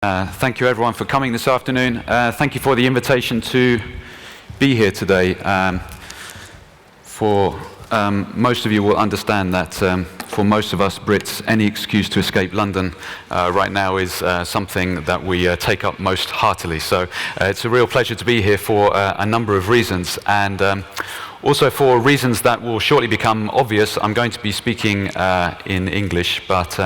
Thank you everyone for coming this afternoon. Thank you for the invitation to be here today. Most of you will understand that for most of us Brits, any excuse to escape London right now is something that we take up most heartily. So it's a real pleasure to be here for a number of reasons, and also for reasons that will shortly become obvious. I'm going to be speaking in English, but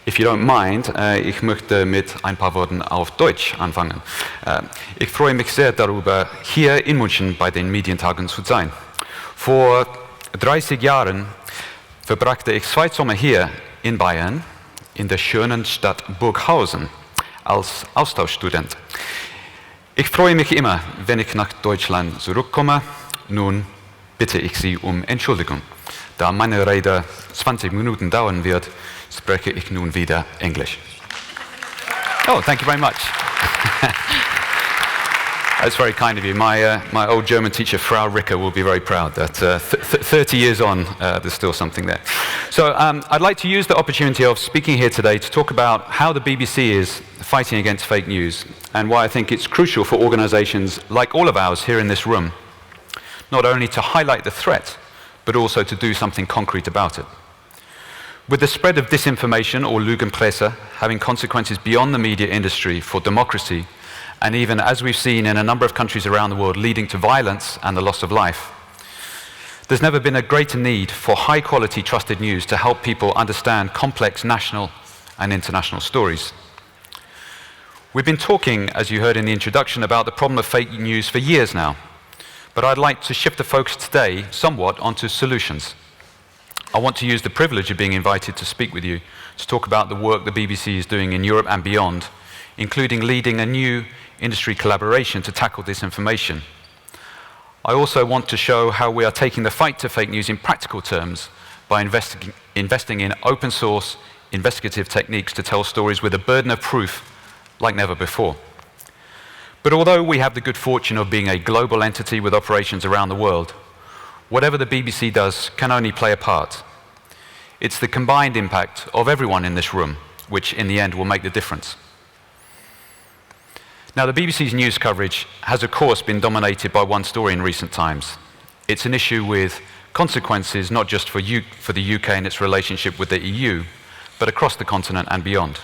if you don't mind, ich möchte mit ein paar Worten auf Deutsch anfangen. Ich freue mich sehr darüber, hier in München bei den Medientagen zu sein. Vor 30 Jahren verbrachte ich 2 Sommer hier in Bayern, in der schönen Stadt Burghausen, als Austauschstudent. Ich freue mich immer, wenn ich nach Deutschland zurückkomme. Nun bitte ich Sie um Entschuldigung. Da meine Rede 20 Minuten dauern wird, spreche ich nun wieder Englisch. Oh, thank you very much. That's very kind of you. My old German teacher, Frau Ricker, will be very proud that 30 years on, there's still something there. So I'd like to use the opportunity of speaking here today to talk about how the BBC is fighting against fake news, and why I think it's crucial for organisations like all of ours here in this room, not only to highlight the threat, but also to do something concrete about it. With the spread of disinformation, or Lügenpresse, having consequences beyond the media industry for democracy, and even, as we've seen in a number of countries around the world, leading to violence and the loss of life, there's never been a greater need for high-quality, trusted news to help people understand complex national and international stories. We've been talking, as you heard in the introduction, about the problem of fake news for years now, but I'd like to shift the focus today somewhat onto solutions. I want to use the privilege of being invited to speak with you to talk about the work the BBC is doing in Europe and beyond, including leading a new industry collaboration to tackle disinformation. I also want to show how we are taking the fight to fake news in practical terms by investing in open source investigative techniques to tell stories with a burden of proof like never before. But although we have the good fortune of being a global entity with operations around the world, whatever the BBC does can only play a part. It's the combined impact of everyone in this room which in the end will make the difference. Now, the BBC's news coverage has of course been dominated by one story in recent times. It's an issue with consequences not just for the UK and its relationship with the EU, but across the continent and beyond.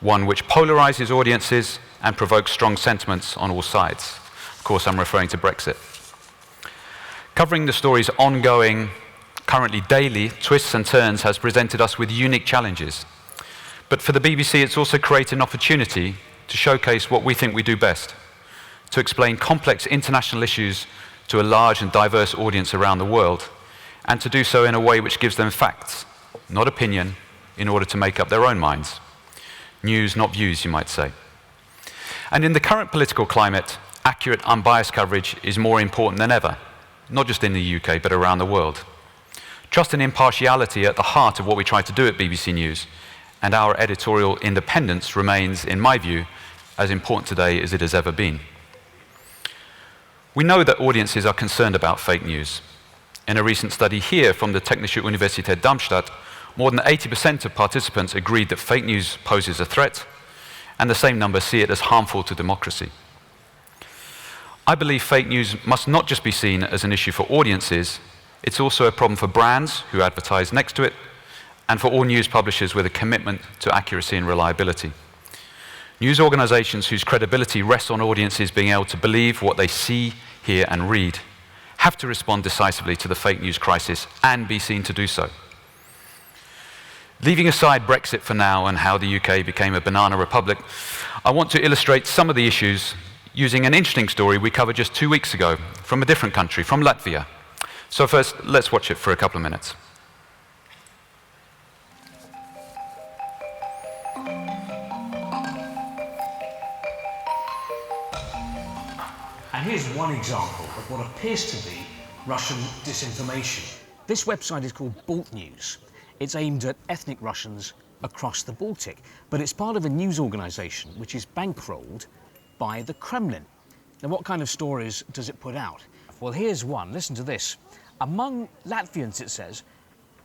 One which polarises audiences and provokes strong sentiments on all sides. Of course, I'm referring to Brexit. Covering the story's ongoing, currently daily, twists and turns has presented us with unique challenges. But for the BBC, it's also created an opportunity to showcase what we think we do best, to explain complex international issues to a large and diverse audience around the world, and to do so in a way which gives them facts, not opinion, in order to make up their own minds. News, not views, you might say. And in the current political climate, accurate, unbiased coverage is more important than ever, not just in the UK, but around the world. Trust and impartiality at the heart of what we try to do at BBC News, and our editorial independence remains, in my view, as important today as it has ever been. We know that audiences are concerned about fake news. In a recent study here from the Technische Universität Darmstadt, more than 80% of participants agreed that fake news poses a threat, and the same number see it as harmful to democracy. I believe fake news must not just be seen as an issue for audiences, it's also a problem for brands who advertise next to it, and for all news publishers with a commitment to accuracy and reliability. News organisations whose credibility rests on audiences being able to believe what they see, hear and read have to respond decisively to the fake news crisis and be seen to do so. Leaving aside Brexit for now and how the UK became a banana republic, I want to illustrate some of the issues using an interesting story we covered just 2 weeks ago from a different country, from Latvia. So first, let's watch it for a couple of minutes. And here's one example of what appears to be Russian disinformation. This website is called Balt News. It's aimed at ethnic Russians across the Baltic, but it's part of a news organisation which is bankrolled by the Kremlin. Now, what kind of stories does it put out? Well, here's one. Listen to this. Among Latvians, it says,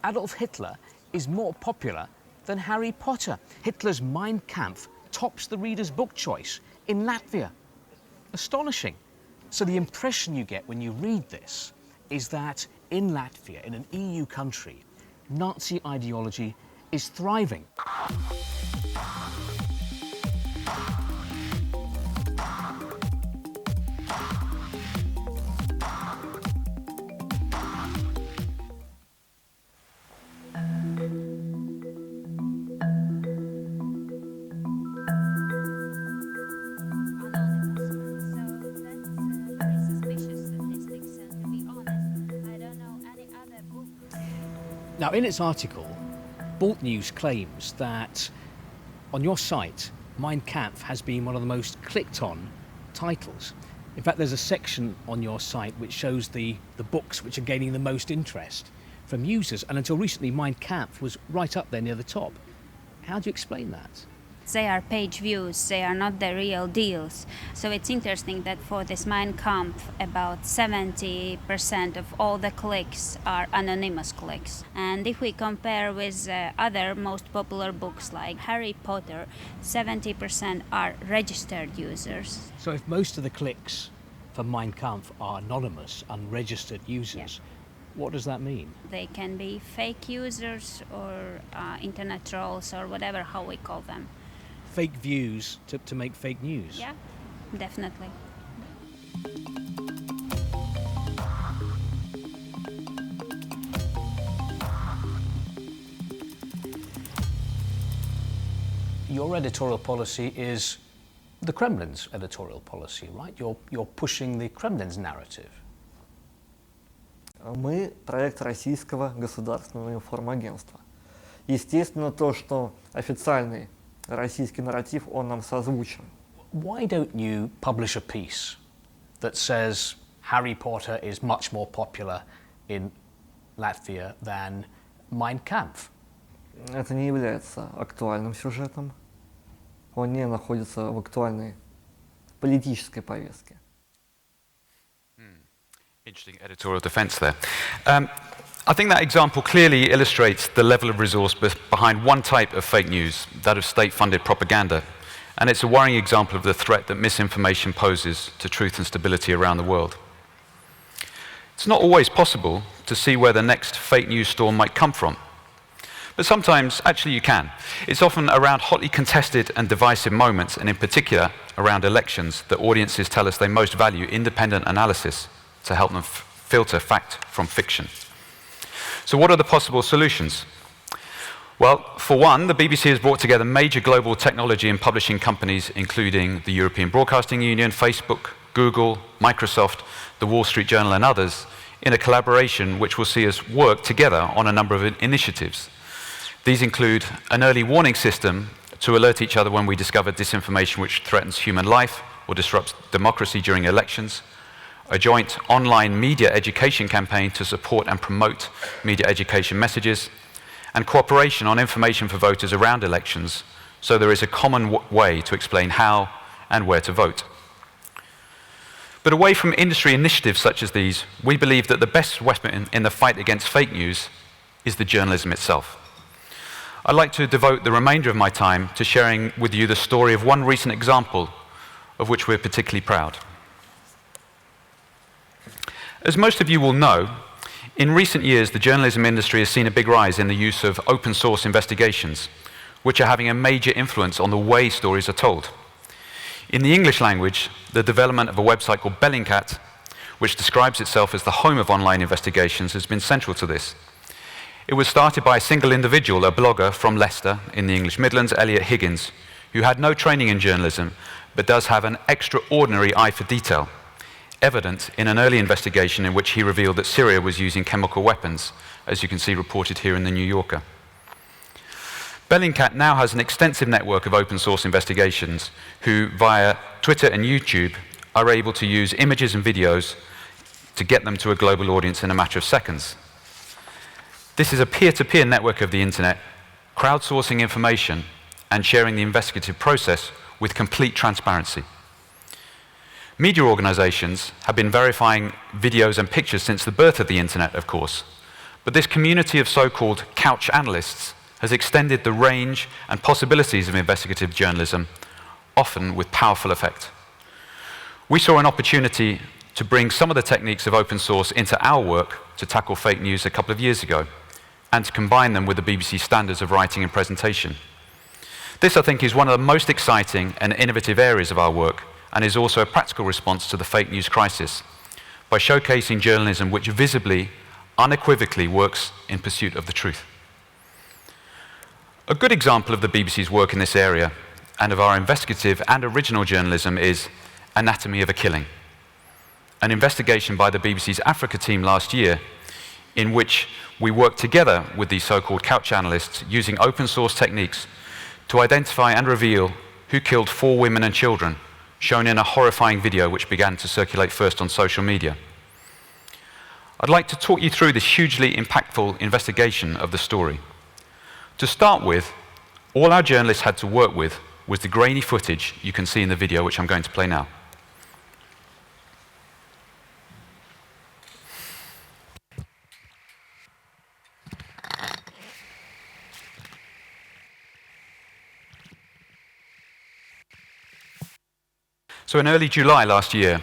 Adolf Hitler is more popular than Harry Potter. Hitler's Mein Kampf tops the reader's book choice in Latvia. Astonishing. So the impression you get when you read this is that in Latvia, in an EU country, Nazi ideology is thriving. Now, in its article, Bolt News claims that on your site, Mein Kampf has been one of the most clicked on titles. In fact, there's a section on your site which shows the books which are gaining the most interest from users, and until recently, Mein Kampf was right up there near the top. How do you explain that? They are page views, they are not the real deals. So it's interesting that for this Mein Kampf, about 70% of all the clicks are anonymous clicks. And if we compare with other most popular books like Harry Potter, 70% are registered users. So if most of the clicks for Mein Kampf are anonymous, unregistered users, what does that mean? They can be fake users or internet trolls or whatever, how we call them. Fake views to make fake news? Yeah, definitely. Your editorial policy is the Kremlin's editorial policy, right? You're pushing the Kremlin's narrative. Мы проект российского государственного информагентства. Естественно, то, что официальный российский нарратив, он нам созвучен. Why don't you publish a piece that says Harry Potter is much more popular in Latvia than Mein Kampf? Это не является актуальным сюжетом. Он не находится в актуальной политической повестке. Interesting editorial defense there. I think that example clearly illustrates the level of resource behind one type of fake news, that of state-funded propaganda. And it's a worrying example of the threat that misinformation poses to truth and stability around the world. It's not always possible to see where the next fake news storm might come from. But sometimes, actually, you can. It's often around hotly contested and divisive moments, and in particular, around elections, that audiences tell us they most value independent analysis to help them filter fact from fiction. So what are the possible solutions? Well, for one, the BBC has brought together major global technology and publishing companies, including the European Broadcasting Union, Facebook, Google, Microsoft, the Wall Street Journal, and others, in a collaboration which will see us work together on a number of initiatives. These include an early warning system to alert each other when we discover disinformation which threatens human life or disrupts democracy during elections, a joint online media education campaign to support and promote media education messages, and cooperation on information for voters around elections, so there is a common way to explain how and where to vote. But away from industry initiatives such as these, we believe that the best weapon in the fight against fake news is the journalism itself. I'd like to devote the remainder of my time to sharing with you the story of one recent example of which we're particularly proud. As most of you will know, in recent years the journalism industry has seen a big rise in the use of open source investigations, which are having a major influence on the way stories are told. In the English language, the development of a website called Bellingcat, which describes itself as the home of online investigations, has been central to this. It was started by a single individual, a blogger from Leicester in the English Midlands, Elliot Higgins, who had no training in journalism, but does have an extraordinary eye for detail, evident in an early investigation in which he revealed that Syria was using chemical weapons, as you can see reported here in the New Yorker. Bellingcat now has an extensive network of open source investigations who, via Twitter and YouTube, are able to use images and videos to get them to a global audience in a matter of seconds. This is a peer-to-peer network of the internet, crowdsourcing information and sharing the investigative process with complete transparency. Media organizations have been verifying videos and pictures since the birth of the internet, of course, but this community of so-called couch analysts has extended the range and possibilities of investigative journalism often with powerful effect. We saw an opportunity to bring some of the techniques of open source into our work to tackle fake news a couple of years ago, and to combine them with the BBC standards of writing and presentation. This, I think, is one of the most exciting and innovative areas of our work, and is also a practical response to the fake news crisis, by showcasing journalism which visibly, unequivocally works in pursuit of the truth. A good example of the BBC's work in this area, and of our investigative and original journalism, is Anatomy of a Killing, an investigation by the BBC's Africa team last year, in which we worked together with these so-called couch analysts using open source techniques to identify and reveal who killed 4 women and children, shown in a horrifying video which began to circulate first on social media. I'd like to talk you through this hugely impactful investigation of the story. To start with, all our journalists had to work with was the grainy footage you can see in the video, which I'm going to play now. So in early July last year,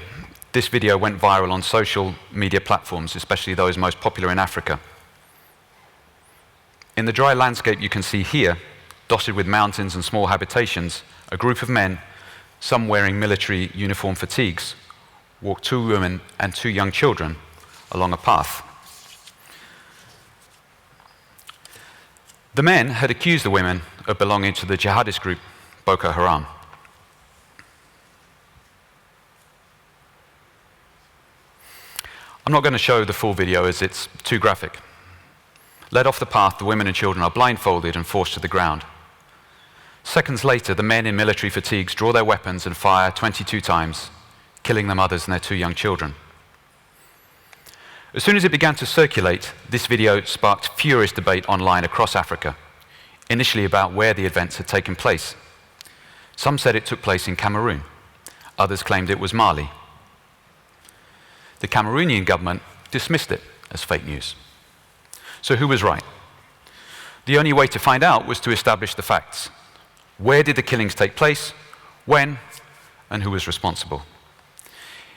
this video went viral on social media platforms, especially those most popular in Africa. In the dry landscape you can see here, dotted with mountains and small habitations, a group of men, some wearing military uniform fatigues, walked 2 women and 2 young children along a path. The men had accused the women of belonging to the jihadist group Boko Haram. I'm not going to show the full video as it's too graphic. Led off the path, the women and children are blindfolded and forced to the ground. Seconds later, the men in military fatigues draw their weapons and fire 22 times, killing their mothers and their 2 young children. As soon as it began to circulate, this video sparked furious debate online across Africa, initially about where the events had taken place. Some said it took place in Cameroon. Others claimed it was Mali. The Cameroonian government dismissed it as fake news. So who was right? The only way to find out was to establish the facts. Where did the killings take place? When? And who was responsible?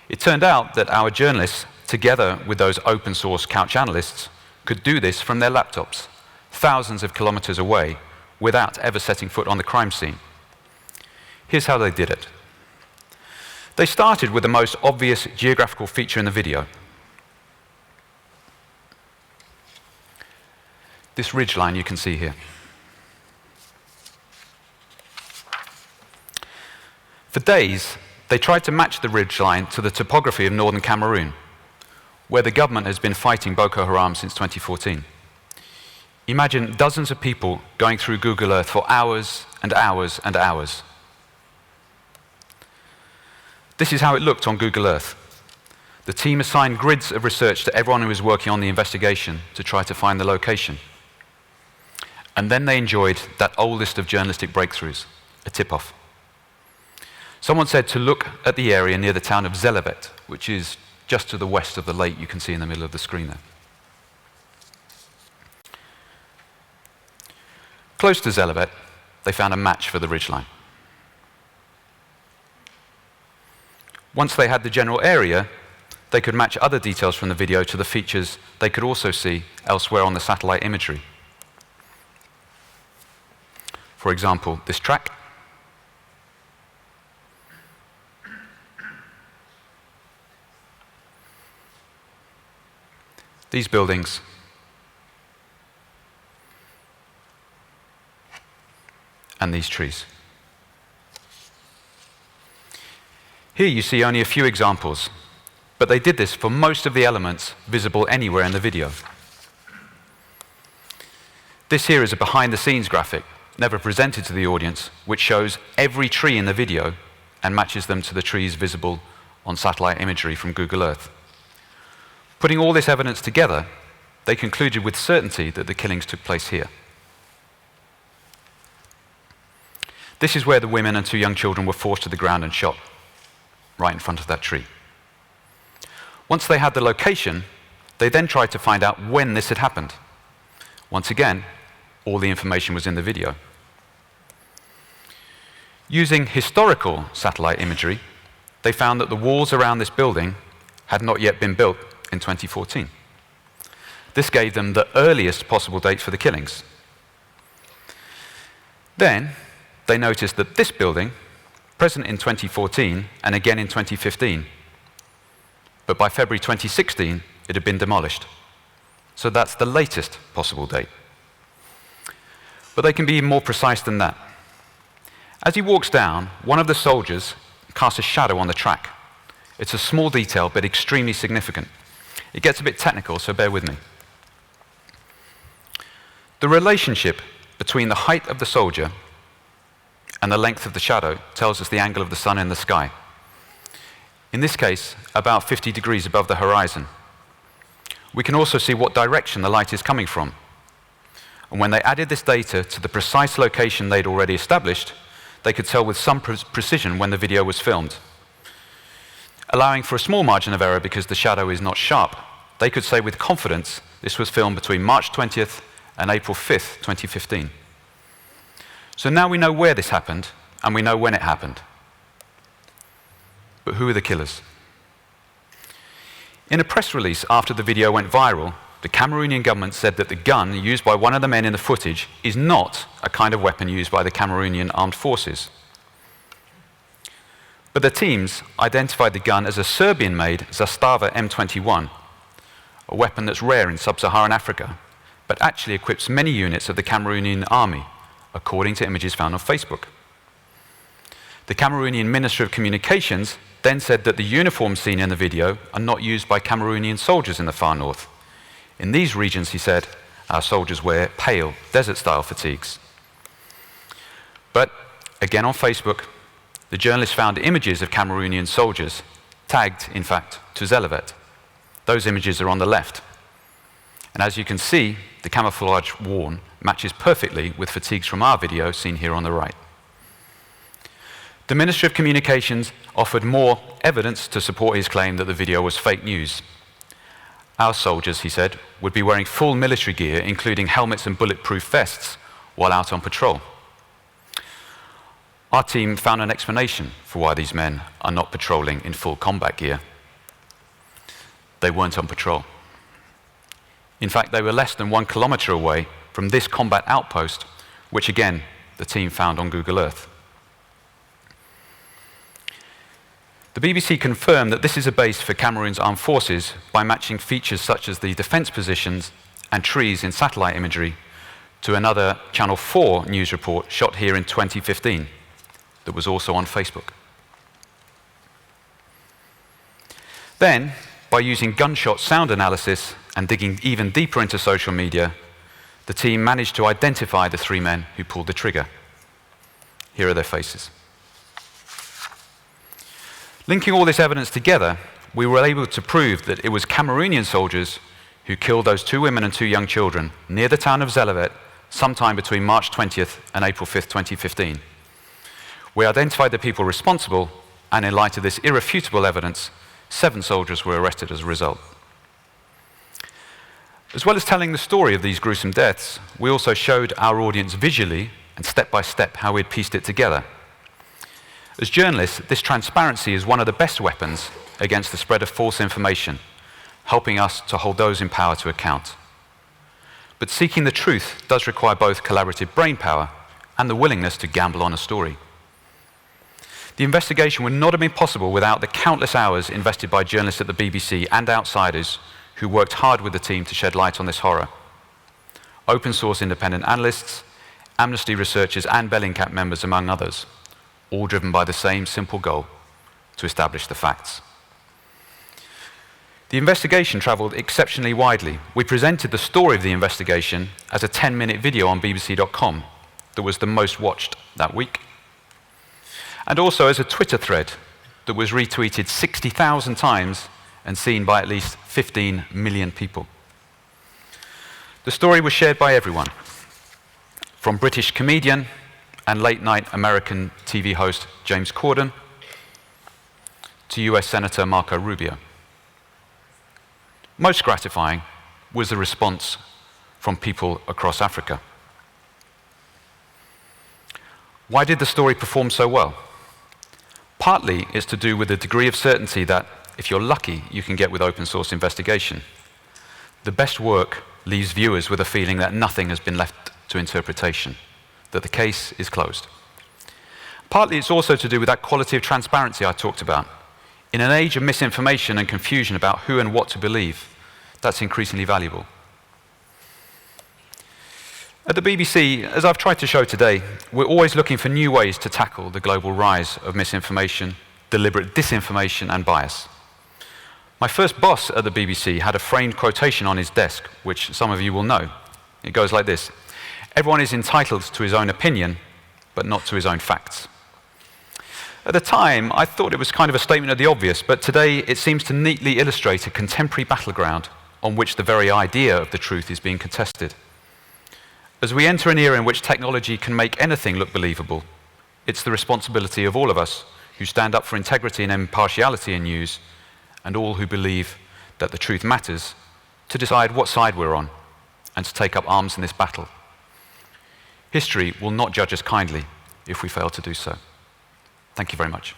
It turned out that our journalists, together with those open source couch analysts, could do this from their laptops, thousands of kilometers away, without ever setting foot on the crime scene. Here's how they did it. They started with the most obvious geographical feature in the video. This ridgeline you can see here. For days, they tried to match the ridgeline to the topography of northern Cameroon, where the government has been fighting Boko Haram since 2014. Imagine dozens of people going through Google Earth for hours and hours and hours. This is how it looked on Google Earth. The team assigned grids of research to everyone who was working on the investigation to try to find the location. And then they enjoyed that oldest of journalistic breakthroughs, a tip-off. Someone said to look at the area near the town of Zelebet, which is just to the west of the lake you can see in the middle of the screen there. Close to Zelebet, they found a match for the ridgeline. Once they had the general area, they could match other details from the video to the features they could also see elsewhere on the satellite imagery. For example, this track. These buildings. And these trees. Here you see only a few examples, but they did this for most of the elements visible anywhere in the video. This here is a behind-the-scenes graphic, never presented to the audience, which shows every tree in the video and matches them to the trees visible on satellite imagery from Google Earth. Putting all this evidence together, they concluded with certainty that the killings took place here. This is where the women and 2 young children were forced to the ground and shot, right in front of that tree. Once they had the location, they then tried to find out when this had happened. Once again, all the information was in the video. Using historical satellite imagery, they found that the walls around this building had not yet been built in 2014. This gave them the earliest possible date for the killings. Then, they noticed that this building, present in 2014 and again in 2015, but by February 2016, it had been demolished. So that's the latest possible date. But they can be even more precise than that. As he walks down, one of the soldiers casts a shadow on the track. It's a small detail, but extremely significant. It gets a bit technical, so bear with me. The relationship between the height of the soldier and the length of the shadow tells us the angle of the sun in the sky. In this case, about 50 degrees above the horizon. We can also see what direction the light is coming from. And when they added this data to the precise location they'd already established, they could tell with some precision when the video was filmed. Allowing for a small margin of error because the shadow is not sharp, they could say with confidence this was filmed between March 20th and April 5th, 2015. So now we know where this happened, and we know when it happened. But who are the killers? In a press release after the video went viral, the Cameroonian government said that the gun used by one of the men in the footage is not a kind of weapon used by the Cameroonian armed forces. But the teams identified the gun as a Serbian-made Zastava M21, a weapon that's rare in sub-Saharan Africa, but actually equips many units of the Cameroonian army, according to images found on Facebook. The Cameroonian Minister of Communications then said that the uniforms seen in the video are not used by Cameroonian soldiers in the far north. In these regions, he said, our soldiers wear pale, desert-style fatigues. But, again on Facebook, the journalists found images of Cameroonian soldiers, tagged, in fact, to Zelevet. Those images are on the left. And as you can see, the camouflage worn matches perfectly with fatigues from our video seen here on the right. The Ministry of Communications offered more evidence to support his claim that the video was fake news. Our soldiers, he said, would be wearing full military gear, including helmets and bulletproof vests, while out on patrol. Our team found an explanation for why these men are not patrolling in full combat gear. They weren't on patrol. In fact, they were less than 1 kilometer away from this combat outpost, which again, the team found on Google Earth. The BBC confirmed that this is a base for Cameroon's armed forces by matching features such as the defence positions and trees in satellite imagery to another Channel 4 news report shot here in 2015 that was also on Facebook. Then, by using gunshot sound analysis and digging even deeper into social media, the team managed to identify the 3 men who pulled the trigger. Here are their faces. Linking all this evidence together, we were able to prove that it was Cameroonian soldiers who killed those 2 women and 2 young children near the town of Zelevet sometime between March 20th and April 5th, 2015. We identified the people responsible, and in light of this irrefutable evidence, 7 soldiers were arrested as a result. As well as telling the story of these gruesome deaths, we also showed our audience visually and step by step how we'd pieced it together. As journalists, this transparency is one of the best weapons against the spread of false information, helping us to hold those in power to account. But seeking the truth does require both collaborative brainpower and the willingness to gamble on a story. The investigation would not have been possible without the countless hours invested by journalists at the BBC and outsiders who worked hard with the team to shed light on this horror. Open source independent analysts, Amnesty researchers and Bellingcat members, among others, all driven by the same simple goal, to establish the facts. The investigation travelled exceptionally widely. We presented the story of the investigation as a 10-minute video on bbc.com that was the most watched that week, and also as a Twitter thread that was retweeted 60,000 times and seen by at least 15 million people. The story was shared by everyone, from British comedian and late-night American TV host James Corden to US Senator Marco Rubio. Most gratifying was the response from people across Africa. Why did the story perform so well? Partly it's to do with the degree of certainty that, if you're lucky, you can get with open source investigation. The best work leaves viewers with a feeling that nothing has been left to interpretation, that the case is closed. Partly it's also to do with that quality of transparency I talked about. In an age of misinformation and confusion about who and what to believe, that's increasingly valuable. At the BBC, as I've tried to show today, we're always looking for new ways to tackle the global rise of misinformation, deliberate disinformation and bias. My first boss at the BBC had a framed quotation on his desk, which some of you will know. It goes like this: "Everyone is entitled to his own opinion, but not to his own facts." At the time, I thought it was kind of a statement of the obvious, but today it seems to neatly illustrate a contemporary battleground on which the very idea of the truth is being contested. As we enter an era in which technology can make anything look believable, it's the responsibility of all of us who stand up for integrity and impartiality in news, and all who believe that the truth matters, to decide what side we're on and to take up arms in this battle. History will not judge us kindly if we fail to do so. Thank you very much.